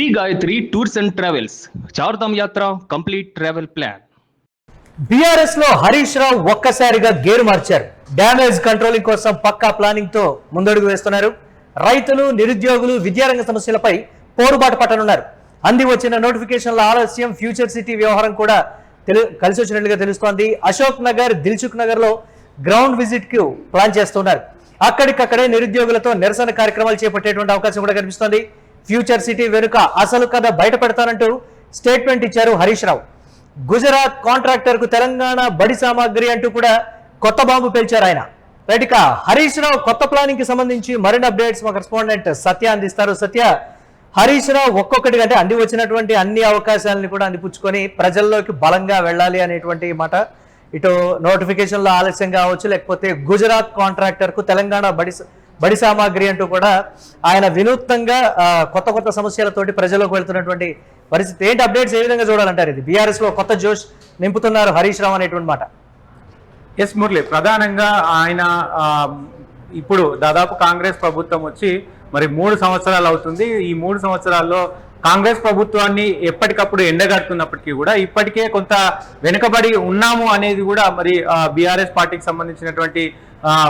Shri Gayatri tours and travels Chardham Yatra complete travel plan. BRS లో హరీష్ రావు ఒక్కసారిగా gear మార్చారు. డ్యామేజ్ కంట్రోలింగ్ కోసం పక్కా ప్లానింగ్ తో ముందడుగు వేస్తున్నారు. రైతులు, నిరుద్యోగులు, విద్యారంగ సమస్యలపై పోరుబాటు పట్టనున్నారు. అంది వచ్చిన నోటిఫికేషన్ల ఆలస్యం, ఫ్యూచర్ సిటీ వ్యవహారం కూడా కలిసి వచ్చినట్లుగా తెలుస్తోంది. అశోక్ నగర్, దిల్సుఖ్ నగర్ లో గ్రౌండ్ విజిట్ కు ప్లాన్ చేస్తున్నారు. అక్కడికక్కడే నిరుద్యోగులతో నిరసన కార్యక్రమాలు చేపట్టేటువంటి అవకాశం కూడా కనిపిస్తోంది. ఫ్యూచర్ సిటీ వెనుక అసలు కథ బయట పెడతానంటూ స్టేట్మెంట్ ఇచ్చారు హరీష్ రావు. గుజరాత్ కాంట్రాక్టర్ కు తెలంగాణ బడి సామాగ్రి అంటూ కూడా కొత్త బాంబు పేల్చారు ఆయన. రైట్, హరీష్ రావు కొత్త ప్లానింగ్ కి సంబంధించి మరిన్ని అప్డేట్స్ మా కరెస్పాండెంట్ సత్య అందిస్తారు. సత్య, హరీష్ రావు ఒక్కొక్కటిగా అంటే అంది వచ్చినటువంటి అన్ని అవకాశాలను కూడా అందిపుచ్చుకొని ప్రజల్లోకి బలంగా వెళ్ళాలి అనేటువంటి మాట. ఇటు నోటిఫికేషన్లో ఆలస్యం కావచ్చు, లేకపోతే గుజరాత్ కాంట్రాక్టర్ కు తెలంగాణ బడి సామాగ్రి అంటూ కూడా ఆయన వినూత్నంగా కొత్త కొత్త సమస్యలతోటి ప్రజల్లోకి వెళ్తున్నటువంటి పరిస్థితి ఏంటి? అప్డేట్స్ ఏ విధంగా చూడాలంటారు? ఇది బీఆర్ఎస్ లో కొత్త జోష్ నింపుతున్నారు హరీష్ రావు అనేటువంటి మాట. ఎస్ మురళి, ప్రధానంగా ఆయన ఇప్పుడు దాదాపు కాంగ్రెస్ ప్రభుత్వం వచ్చి మరి 3 సంవత్సరాలు అవుతుంది. ఈ 3 సంవత్సరాల్లో కాంగ్రెస్ ప్రభుత్వాన్ని ఎప్పటికప్పుడు ఎండగడుతున్నప్పటికీ కూడా ఇప్పటికే కొంత వెనుకబడి ఉన్నాము అనేది కూడా మరి బీఆర్ఎస్ పార్టీకి సంబంధించినటువంటి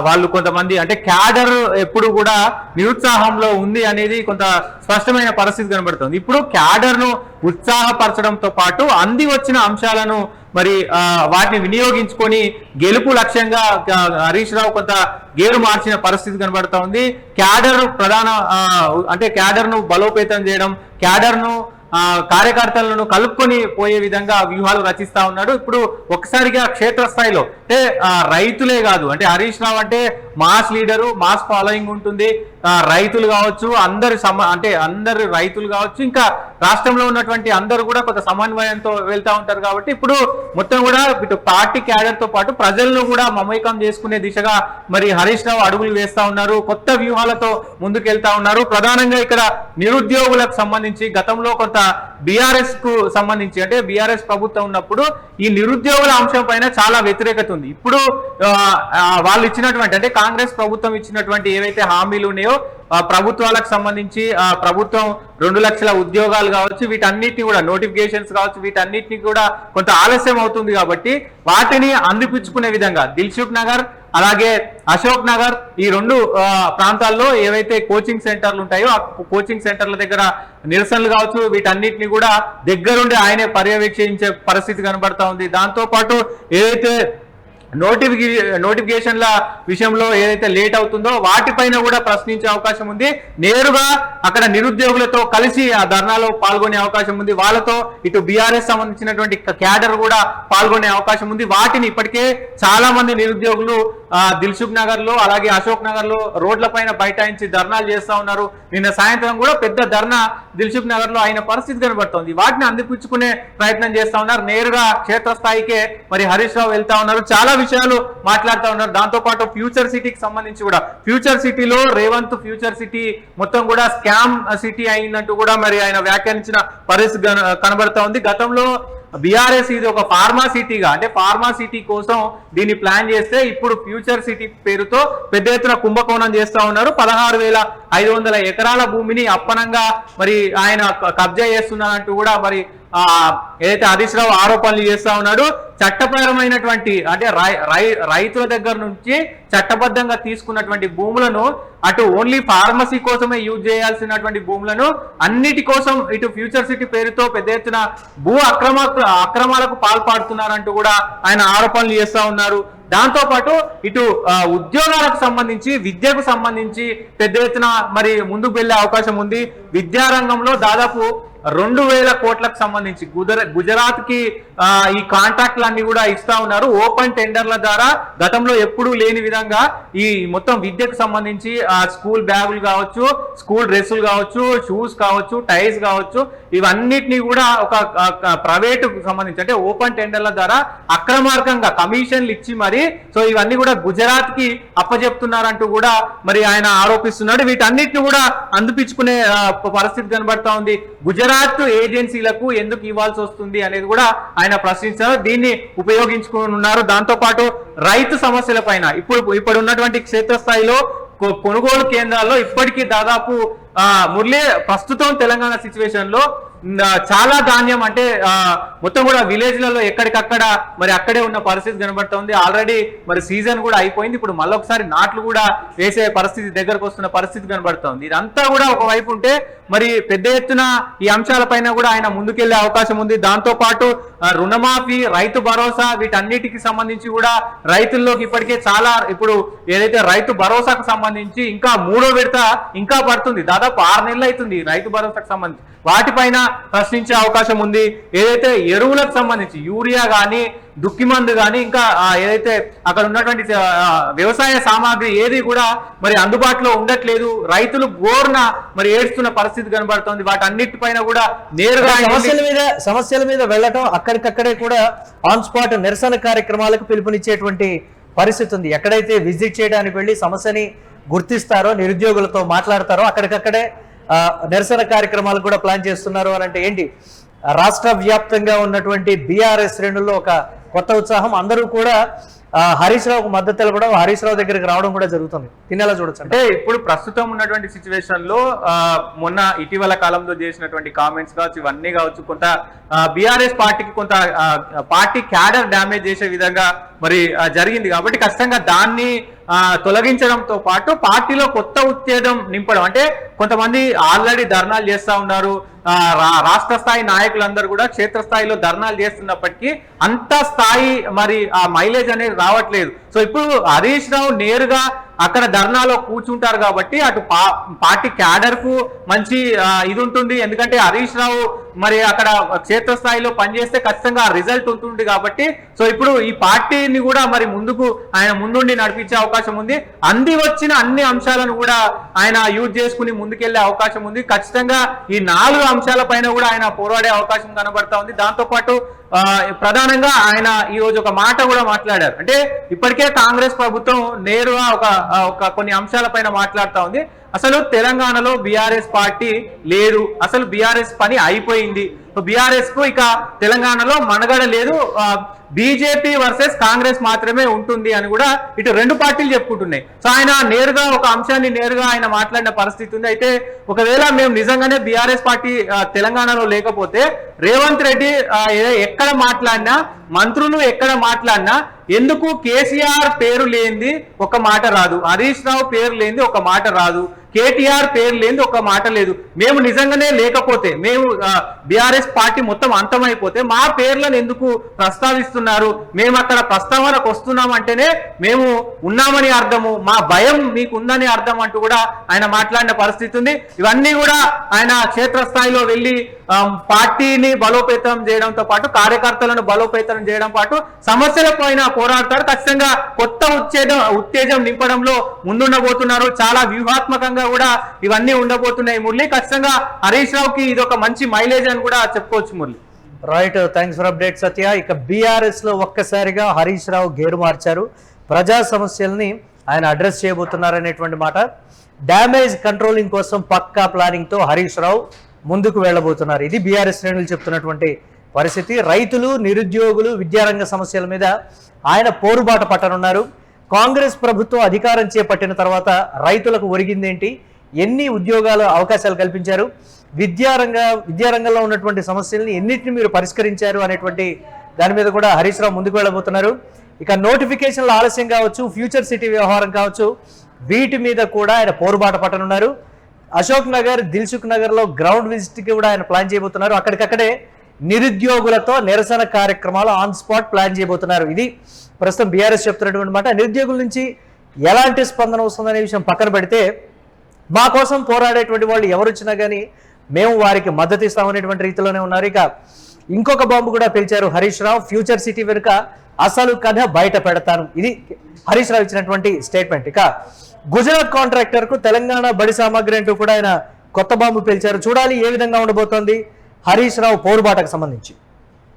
వాళ్ళు కొంతమంది అంటే క్యాడర్ ఎప్పుడు కూడా నిరుత్సాహంలో ఉంది అనేది కొంత స్పష్టమైన పరిస్థితి కనబడుతుంది. ఇప్పుడు క్యాడర్ను ఉత్సాహపరచడంతో పాటు అంది వచ్చిన అంశాలను మరి వాటిని వినియోగించుకొని గెలుపు లక్ష్యంగా హరీష్ రావు కొంత గేరు మార్చిన పరిస్థితి కనబడుతూ ఉంది. క్యాడర్ అంటే క్యాడర్ను బలోపేతం చేయడం, క్యాడర్ను కార్యకర్తలను కలుపుకొని పోయే విధంగా వ్యూహాలు రచిస్తా ఉన్నాడు. ఇప్పుడు ఒక్కసారిగా క్షేత్రస్థాయిలో అంటే రైతులే కాదు, అంటే హరీష్ రావు అంటే మాస్ లీడరు, మాస్ ఫాలోయింగ్ ఉంటుంది. రైతులు కావచ్చు, అందరు రైతులు కావచ్చు, ఇంకా రాష్ట్రంలో ఉన్నటువంటి అందరూ కూడా కొంత సమన్వయంతో వెళ్తా ఉంటారు. కాబట్టి ఇప్పుడు మొత్తం కూడా ఇటు పార్టీ క్యాడర్ తో పాటు ప్రజలను కూడా మమైకం చేసుకునే దిశగా మరి హరీష్ రావు అడుగులు వేస్తా ఉన్నారు. కొత్త వ్యూహాలతో ముందుకెళ్తా ఉన్నారు. ప్రధానంగా ఇక్కడ నిరుద్యోగులకు సంబంధించి గతంలో కొంత బీఆర్ఎస్ కు సంబంధించి అంటే బీఆర్ఎస్ ప్రభుత్వం ఉన్నప్పుడు ఈ నిరుద్యోగుల అంశం పైన చాలా వ్యతిరేకత ఉంది. ఇప్పుడు వాళ్ళు ఇచ్చినటువంటి అంటే కాంగ్రెస్ ప్రభుత్వం ఇచ్చినటువంటి ఏవైతే హామీలు ఉన్నాయో ప్రభుత్వాలకు సంబంధించి ప్రభుత్వం 2 లక్షల ఉద్యోగాలు కావచ్చు, వీటన్నిటిని కూడా నోటిఫికేషన్స్ కావచ్చు, వీటన్నిటిని కూడా కొంత ఆలస్యం అవుతుంది. కాబట్టి వాటిని అందిపుచ్చుకునే విధంగా దిల్సుఖ్ నగర్ అలాగే అశోక్ నగర్ ఈ 2 ప్రాంతాల్లో ఏవైతే కోచింగ్ సెంటర్లు ఉంటాయో ఆ కోచింగ్ సెంటర్ల దగ్గర నిరసనలు కావచ్చు, వీటన్నిటిని కూడా దగ్గరుండి ఆయనే పర్యవేక్షించే పరిస్థితి కనబడతా ఉంది. దాంతో పాటు ఏదైతే నోటిఫికేషన్ల విషయంలో ఏదైతే లేట్ అవుతుందో వాటిపైన కూడా ప్రశ్నించే అవకాశం ఉంది. నేరుగా అక్కడ నిరుద్యోగులతో కలిసి ఆ ధర్నాలో పాల్గొనే అవకాశం ఉంది. వాళ్ళతో ఇటు బీఆర్ఎస్ సంబంధించినటువంటి క్యాడర్ కూడా పాల్గొనే అవకాశం ఉంది. వాటిని ఇప్పటికే చాలా మంది నిరుద్యోగులు దిల్సుఖ్ నగర్ లో అలాగే అశోక్ నగర్ లో రోడ్ల పైన బైఠాయించి ధర్నాలు చేస్తా ఉన్నారు. నిన్న సాయంత్రం కూడా పెద్ద ధర్నా దిల్సుఖ్ నగర్ లో అయిన పరిస్థితి కనబడుతోంది. వాటిని అందిపుచ్చుకునే ప్రయత్నం చేస్తా ఉన్నారు. నేరుగా క్షేత్రస్థాయికే మరి హరీష్ రావు వెళ్తా ఉన్నారు. చాలా విషయాలు మాట్లాడుతూ ఉన్నారు. దాంతో పాటు ఫ్యూచర్ సిటీకి సంబంధించి కూడా ఫ్యూచర్ సిటీలో రేవంత్ ఫ్యూచర్ సిటీ మొత్తం కూడా స్కామ్ సిటీ అయినట్టు కూడా మరి ఆయన వ్యాఖ్యానించిన పరిస్థితి కనబడతా ఉంది. గతంలో బీఆర్ఎస్ ఇది ఒక ఫార్మా సిటీగా అంటే ఫార్మా సిటీ కోసం దీన్ని ప్లాన్ చేస్తే ఇప్పుడు ఫ్యూచర్ సిటీ పేరుతో పెద్ద ఎత్తున కుంభకోణం చేస్తా ఉన్నారు. 16,500 ఎకరాల భూమిని అప్పనంగా మరి ఆయన కబ్జా చేస్తున్నారంటూ కూడా మరి ఏదైతే హరీష్ రావు ఆరోపణలు చేస్తా ఉన్నాడు. చట్టపరమైనటువంటి అంటే రైతుల దగ్గర నుంచి చట్టబద్ధంగా తీసుకున్నటువంటి భూములను అటు ఓన్లీ ఫార్మసీ కోసమే యూజ్ చేయాల్సినటువంటి భూములను అన్నిటి కోసం ఇటు ఫ్యూచర్ సిటీ పేరుతో పెద్ద ఎత్తున భూ అక్రమాలకు పాల్పడుతున్నారంటూ కూడా ఆయన ఆరోపణలు చేస్తా ఉన్నారు. దాంతో పాటు ఇటు ఉద్యోగాలకు సంబంధించి విద్యకు సంబంధించి పెద్ద ఎత్తున మరి ముందుకు వెళ్లే అవకాశం ఉంది. విద్యారంగంలో దాదాపు 2,000 కోట్లకు సంబంధించి గుజరాత్ కి ఈ కాంట్రాక్ట్లన్నీ కూడా ఇస్తా ఉన్నారు. ఓపెన్ టెండర్ల ద్వారా గతంలో ఎప్పుడూ లేని విధంగా ఈ మొత్తం విద్యకు సంబంధించి స్కూల్ బ్యాగులు కావచ్చు, స్కూల్ డ్రెస్సులు కావచ్చు, షూస్ కావచ్చు, టైస్ కావచ్చు, ఇవన్నిటినీ కూడా ఒక ప్రైవేటుకు సంబంధించి అంటే ఓపెన్ టెండర్ల ద్వారా అక్రమార్గంగా కమిషన్లు ఇచ్చి మరి సో ఇవన్నీ కూడా గుజరాత్ కి అప్పచెప్తున్నారంటూ కూడా మరి ఆయన ఆరోపిస్తున్నాడు. వీటన్నిటిని కూడా అందిపించుకునే పరిస్థితి కనబడతా ఉంది. గుజరాత్ ఏజెన్సీలకు ఎందుకు ఇవ్వాల్సి వస్తుంది అనేది కూడా ఆయన ప్రశ్నించారు. దీన్ని ఉపయోగించుకున్నారు. దాంతో పాటు రైతు సమస్యల పైన ఇప్పుడు ఉన్నటువంటి క్షేత్రస్థాయిలో కొనుగోలు కేంద్రాల్లో ఇప్పటికీ దాదాపు మురళి ప్రస్తుతం తెలంగాణ సిచ్యువేషన్ లో చాలా ధాన్యం అంటే మొత్తం కూడా విలేజ్లలో ఎక్కడికక్కడ మరి అక్కడే ఉన్న పరిస్థితి కనబడుతుంది. ఆల్రెడీ మరి సీజన్ కూడా అయిపోయింది. ఇప్పుడు మళ్ళొకసారి నాట్లు కూడా వేసే పరిస్థితి దగ్గరకు వస్తున్న పరిస్థితి కనబడుతుంది. ఇదంతా కూడా ఒకవైపు ఉంటే మరి పెద్ద ఎత్తున ఈ అంశాలపైన కూడా ఆయన ముందుకెళ్లే అవకాశం ఉంది. దాంతో పాటు రుణమాఫీ, రైతు భరోసా వీటన్నిటికి సంబంధించి కూడా రైతుల్లోకి ఇప్పటికే చాలా ఇప్పుడు ఏదైతే రైతు భరోసాకు సంబంధించి ఇంకా 3వ విడత ఇంకా పడుతుంది. దాదాపు 6 నెలలు అవుతుంది రైతు భరోసాకు సంబంధించి. వాటిపైన ప్రశ్నించే అవకాశం ఉంది. ఏదైతే ఎరువులకు సంబంధించి యూరియా కానీ, దుక్కి మందు కానీ, ఇంకా ఏదైతే అక్కడ ఉన్నటువంటి వ్యవసాయ సామాగ్రి ఏది కూడా మరి అందుబాటులో ఉండట్లేదు. రైతులు గోర్న మరి ఏడుస్తున్న పరిస్థితి కనబడుతుంది. వాటన్నిటిపైన కూడా నేరుగా సమస్యల మీద వెళ్ళటం, అక్కడికక్కడే కూడా ఆన్ స్పాట్ నిరసన కార్యక్రమాలకు పిలుపునిచ్చేటువంటి పరిస్థితి ఉంది. ఎక్కడైతే విజిట్ చేయడానికి వెళ్ళి సమస్యని గుర్తిస్తారో, నిరుద్యోగులతో మాట్లాడతారో అక్కడికక్కడే నిరసన కార్యక్రమాలు కూడా ప్లాన్ చేస్తున్నారు అని అంటే ఏంటి? రాష్ట్ర వ్యాప్తంగా ఉన్నటువంటి బీఆర్ఎస్ శ్రేణుల్లో ఒక కొత్త ఉత్సాహం, అందరూ కూడా హరీష్ రావుకు మద్దతు తెలపడం, హరీష్ రావు దగ్గరికి రావడం కూడా జరుగుతుంది. తినేలా చూడొచ్చు. అంటే ఇప్పుడు ప్రస్తుతం ఉన్నటువంటి సిచ్యువేషన్ లో మొన్న ఇటీవల కాలంలో చేసినటువంటి కామెంట్స్ కావచ్చు, ఇవన్నీ కావచ్చు, కొంత బీఆర్ఎస్ పార్టీకి కొంత పార్టీ క్యాడర్ డ్యామేజ్ చేసే విధంగా మరి జరిగింది. కాబట్టి ఖచ్చితంగా దాన్ని తొలగించడంతో పాటు పార్టీలో కొత్త ఉత్తేజం నింపడం, అంటే కొంతమంది ఆల్రెడీ ధర్నాలు చేస్తా ఉన్నారు. రాష్ట్ర స్థాయి నాయకులందరూ కూడా క్షేత్రస్థాయిలో ధర్నాలు చేస్తున్నప్పటికీ అంత స్థాయి మరి ఆ మైలేజ్ అనేది రావట్లేదు. సో ఇప్పుడు హరీష్ రావు నేరుగా అక్కడ ధర్నాలో కూర్చుంటారు కాబట్టి అటు పార్టీ క్యాడర్ కు మంచి ఇది ఉంటుంది. ఎందుకంటే హరీష్ రావు మరి అక్కడ క్షేత్రస్థాయిలో పనిచేస్తే ఖచ్చితంగా రిజల్ట్ ఉంటుంది కాబట్టి సో ఇప్పుడు ఈ పార్టీని కూడా మరి ముందుకు ఆయన ముందుండి నడిపించే అవకాశం ఉంది. అంది వచ్చిన అన్ని అంశాలను కూడా ఆయన యూజ్ చేసుకుని ముందుకెళ్లే అవకాశం ఉంది. ఖచ్చితంగా ఈ 4 అంశాలపైన కూడా ఆయన పోరాడే అవకాశం కనబడతా ఉంది. దాంతో పాటు ప్రధానంగా ఆయన ఈ రోజు ఒక మాట కూడా మాట్లాడారు. అంటే ఇప్పటికే కాంగ్రెస్ ప్రభుత్వం నేరుగా ఒక కొన్ని అంశాలపైన మాట్లాడుతూ ఉంది. అసలు తెలంగాణలో బీఆర్ఎస్ పార్టీ లేదు, అసలు బీఆర్ఎస్ పని అయిపోయింది, బీఆర్ఎస్ కు ఇక తెలంగాణలో మనుగడ లేదు, బీజేపీ వర్సెస్ కాంగ్రెస్ మాత్రమే ఉంటుంది అని కూడా ఇటు 2 పార్టీలు చెప్పుకుంటున్నాయి. సో ఆయన నేరుగా ఒక అంశాన్ని నేరుగా ఆయన మాట్లాడిన పరిస్థితి ఉంది. అయితే ఒకవేళ మేము నిజంగానే బీఆర్ఎస్ పార్టీ తెలంగాణలో లేకపోతే రేవంత్ రెడ్డి ఎక్కడ మాట్లాడినా, మంత్రులు ఎక్కడ మాట్లాడినా ఎందుకు కేసీఆర్ పేరు లేనిది ఒక మాట రాదు, హరీష్ రావు పేరు లేనిది ఒక మాట రాదు, కేటీఆర్ పేరు లేనిది ఒక మాట లేదు. మేము నిజంగానే లేకపోతే, మేము బీఆర్ఎస్ పార్టీ మొత్తం అంతమైపోతే మా పేర్లను ఎందుకు ప్రస్తావిస్తున్నారు, మేము అక్కడ ప్రస్తావనకు వస్తున్నాం అంటేనే మేము ఉన్నామని అర్థము, మా భయం మీకు ఉందని అర్థం అంటూ కూడా ఆయన మాట్లాడిన పరిస్థితి ఉంది. ఇవన్నీ కూడా ఆయన క్షేత్రస్థాయిలో వెళ్ళి పార్టీని బలోపేతం చేయడంతో పాటు కార్యకర్తలను బలోపేతం చేయడం పాటు సమస్యల పైన పోరాడతారు. ఖచ్చితంగా కొత్త ఉత్తేజం నింపడంలో ముందుండబోతున్నారు. చాలా వ్యూహాత్మకంగా కూడా ఇవన్నీ ఉండబోతున్నాయి మురళి. ఖచ్చితంగా హరీష్ రావుకి ఇది ఒక మంచి మైలేజ్ అని కూడా చెప్పుకోవచ్చు Murali. Right, thanks for update Satya. ఇక బీఆర్ఎస్ లో ఒక్కసారిగా హరీష్ రావు గేరు మార్చారు. ప్రజా సమస్యల్ని ఆయన అడ్రస్ చేయబోతున్నారు అనేటువంటి మాట. డ్యామేజ్ కంట్రోలింగ్ కోసం పక్కా ప్లానింగ్ తో హరీష్ రావు ముందుకు వెళ్ళబోతున్నారు. ఇది బీఆర్ఎస్ శ్రేణులు చెప్తున్నటువంటి పరిస్థితి. రైతులు, నిరుద్యోగులు, విద్యారంగ సమస్యల మీద ఆయన పోరుబాట పట్టనున్నారు. కాంగ్రెస్ ప్రభుత్వం అధికారం చేపట్టిన తర్వాత రైతులకు ఒరిగిందేంటి, ఎన్ని ఉద్యోగాల అవకాశాలు కల్పించారు, విద్యారంగంలో ఉన్నటువంటి సమస్యల్ని ఎన్నిటిని మీరు పరిష్కరించారు అనేటువంటి దాని మీద కూడా హరీష్ రావు ముందుకు వెళ్ళబోతున్నారు. ఇక నోటిఫికేషన్లు ఆలస్యం కావచ్చు, ఫ్యూచర్ సిటీ వ్యవహారం కావచ్చు, వీటి మీద కూడా ఆయన పోరుబాట పట్టనున్నారు. అశోక్ నగర్, దిల్సుఖ్ నగర్ లో గ్రౌండ్ విజిట్ కి కూడా ఆయన ప్లాన్ చేయబోతున్నారు. అక్కడికక్కడే నిరుద్యోగులతో నిరసన కార్యక్రమాలు ఆన్ స్పాట్ ప్లాన్ చేయబోతున్నారు. ఇది ప్రస్తుతం బీఆర్ఎస్ చెప్తున్నటువంటి మాట. నిరుద్యోగుల నుంచి ఎలాంటి స్పందన వస్తుందనే విషయం పక్కన పెడితే, మా కోసం పోరాడేటువంటి వాళ్ళు ఎవరు వచ్చినా కానీ మేము వారికి మద్దతు ఇస్తామనేటువంటి రీతిలోనే ఉన్నారు. ఇక ఇంకొక బాంబు కూడా పిలిచారు హరీష్ రావు. ఫ్యూచర్ సిటీ వెనుక అసలు కథ బయట పెడతాను, ఇది హరీష్ రావు ఇచ్చినటువంటి స్టేట్మెంట్. ఇక గుజరాత్ కాంట్రాక్టర్ కు తెలంగాణ బడి సామాగ్రి అంటూ కూడా ఆయన కొత్త బాంబు పిలిచారు. చూడాలి ఏ విధంగా ఉండబోతోంది హరీష్ రావు పోరుబాటకు సంబంధించి.